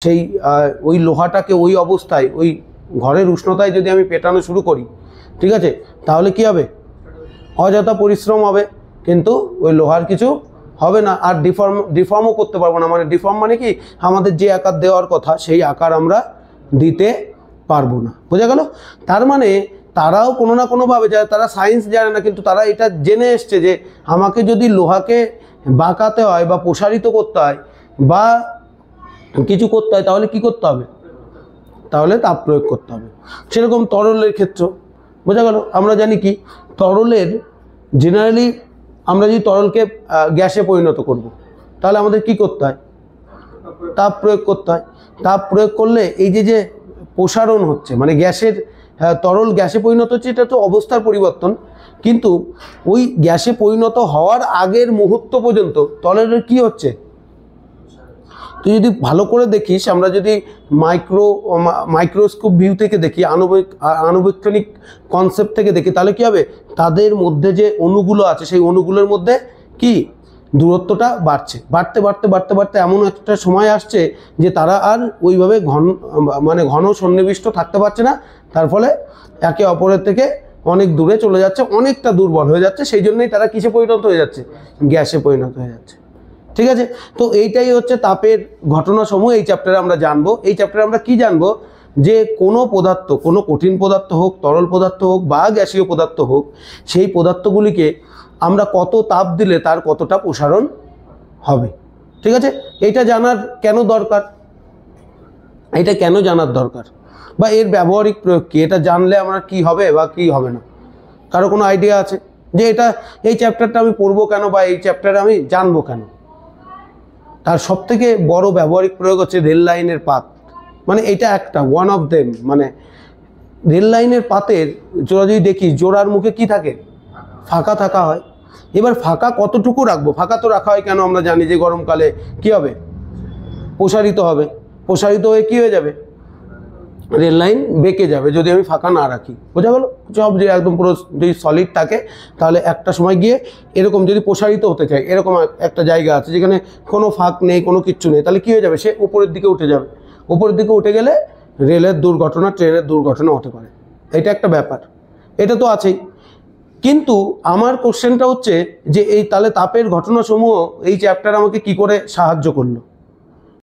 সেই ওই লোহাটাকে ওই অবস্থায় ওই ঘরের উষ্ণতায় যদি আমি পেটানো শুরু করি, ঠিক আছে, তাহলে কি হবে? অযথা পরিশ্রম হবে, কিন্তু ওই লোহার কিছু হবে না। আর ডিফর্মও করতে পারবো না। মানে ডিফর্ম মানে কি, আমাদের যে আকার দেওয়ার কথা সেই আকার আমরা দিতে পারবো না। বোঝা গেল? তার মানে তারাও কোনো না কোনোভাবে, যারা তারা সায়েন্স জানে না কিন্তু তারা এটা জেনে এসছে যে আমাকে যদি লোহাকে বাঁকাতে হয় বা প্রসারিত করতে হয় বা কিছু করতে হয়, তাহলে কি করতে হবে? তাহলে তাপ প্রয়োগ করতে হবে। সেরকম তরলের ক্ষেত্র, বোঝা গেল? আমরা জানি কি, তরলের জেনারেলি আমরা যদি তরলকে গ্যাসে পরিণত করব, তাহলে আমাদের কি করতে হয়? তাপ প্রয়োগ করতে হয়। তাপ প্রয়োগ করলে এই যে যে প্রসারণ হচ্ছে, মানে গ্যাসের তরল গ্যাসে পরিণত হচ্ছে, এটা তো অবস্থার পরিবর্তন, কিন্তু ওই গ্যাসে পরিণত হওয়ার আগের মুহূর্ত পর্যন্ত তরলের কি হচ্ছে? তুই যদি ভালো করে দেখিস, আমরা যদি মাইক্রোস্কোপ ভিউ থেকে দেখি, আণুবৈজ্ঞানিক কনসেপ্ট থেকে দেখি, তাহলে কি হবে? তাদের মধ্যে যে অণুগুলো আছে সেই অণুগুলোর মধ্যে কি দূরত্বটা বাড়তে বাড়তে এমন একটা সময় আসছে যে তারা আর ওইভাবে ঘন সন্নিবিষ্ট থাকতে পারছে না। তার ফলে একে অপরের থেকে অনেক দূরে চলে যাচ্ছে, অনেকটা দুর্বল হয়ে যাচ্ছে। সেই জন্যই তারা কিসে পরিণত হয়ে যাচ্ছে? গ্যাসে পরিণত হয়ে যাচ্ছে। ঠিক আছে? তো এইটাই হচ্ছে তাপের ঘটনাসমূহ। এই চ্যাপ্টারে আমরা জানবো। এই চ্যাপ্টারে আমরা কি জানবো? যে কোনো পদার্থ, কোনো কঠিন পদার্থ হোক, তরল পদার্থ হোক বা গ্যাসীয় পদার্থ হোক, সেই পদার্থগুলিকে আমরা কত তাপ দিলে তার কতটা প্রসারণ হবে। ঠিক আছে? এইটা জানার কেন দরকার? এটা কেন জানার দরকার বা এর ব্যবহারিক প্রয়োগ কি, এটা জানলে আমার কি হবে বা কি হবে না? কারো কোনো আইডিয়া আছে যে এটা এই চ্যাপ্টারটা আমি পড়বো কেন বা এই চ্যাপ্টারে আমি জানবো কেন? তার সবথেকে বড় ব্যবহারিক প্রয়োগ হচ্ছে রেল লাইনের পাত। মানে এটা একটা ওয়ান অফ দেম। মানে রেল লাইনের পাতের জোড়া যদি দেখি, জোড়ার মুখে কি থাকে? ফাঁকা থাকা হয়। এবার ফাঁকা কতটুকু রাখবো? ফাঁকা তো রাখা হয় কেন? আমরা জানি যে গরমকালে কি হবে? প্রসারিত হবে। প্রসারিত হয়ে কি হয়ে যাবে? রেল লাইন বেঁকে যাবে যদি আমি ফাঁকা না রাখি। বোঝা গেল? সব যে একদম পুরো যদি সলিড থাকে, তাহলে একটা সময় গিয়ে এরকম যদি প্রসারিত হতে চায়, এরকম একটা জায়গা আছে যেখানে কোনো ফাঁক নেই, কোনো কিচ্ছু নেই, তাহলে কী হয়ে যাবে? সে উপরের দিকে উঠে যাবে। উপরের দিকে উঠে গেলে রেলের দুর্ঘটনা, ট্রেনের দুর্ঘটনা হতে পারে। এটা একটা ব্যাপার, এটা তো আছেই। কিন্তু আমার কোশ্চেনটা হচ্ছে যে এই তাহলে তাপের ঘটনাসমূহ এই চ্যাপ্টার আমাকে কি করে সাহায্য করলো?